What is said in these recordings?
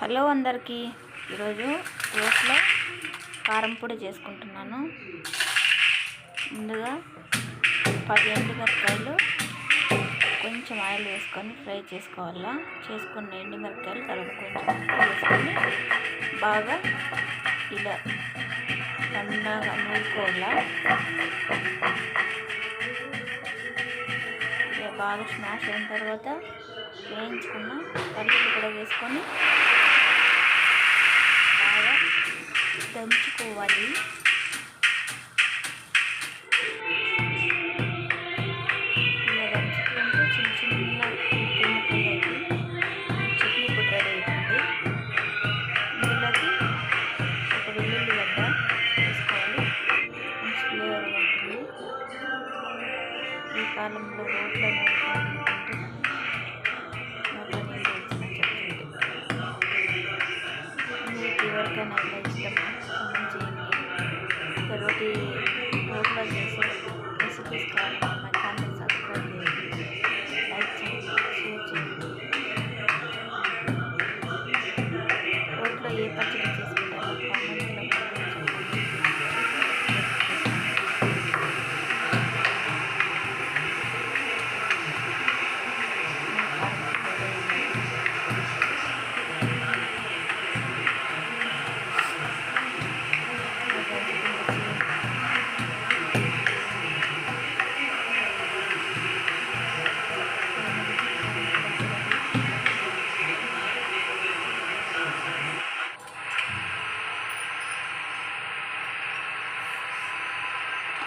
Hello అందరికీ, ఈరోజు రోట్లో కారం పొడి చేసుకుంటున్నాను. ముందుగా 10 ఎండుమిరపకాయలు కొంచెం ఆయిల్ వేసుకొని ఫ్రై చేసుకోవాలా. చేసుకున్న ఎండుమిరపకాయలు తర్వాత కొంచెం ఉప్పు వేసుకొని బాగా ఇలా సన్నగా నూరుకోవాలా. ఇలా బాగా స్మాష్ అయిన తర్వాత వేయించుకున్న పల్లీలు కూడా వేసుకొని బాగా దంచుకోవాలి. ఇలా దంచుకుంటే చిన్న చిన్న ముక్కలు అయితే చట్నీ కూడా రెడీ అవుతుంది. ఇందులోకి ఒక వెల్లుల్లి గడ్డ వేసుకోవాలి, మంచి ఫ్లేవర్ ఉంటుంది. ఈ కాలంలో రోట్లో ఎవరికైనా ఇలా ఇష్టమా కామెంట్ చేయండి. రోట్లో చేసే రెసిపీస్ కావాలంటే మా ఛానల్ సబ్స్క్రైబ్ చేయండి, లైక్ చేయండి, షేర్ చేయండి. రోట్లో ఏ పచ్చడి చేసుకుంటారో కామెంట్లో చెప్పండి.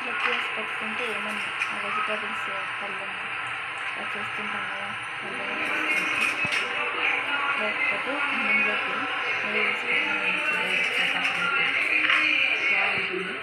ఇలా చేసి పెట్టుకుంటే ఏమన్నా ఆ వెజిటేబుల్స్ పళ్ళెం చేస్తుంటాం కదా, లేకపోతే అన్నంలోకి నెయ్యి వేసుకొని బాగుంటుంది.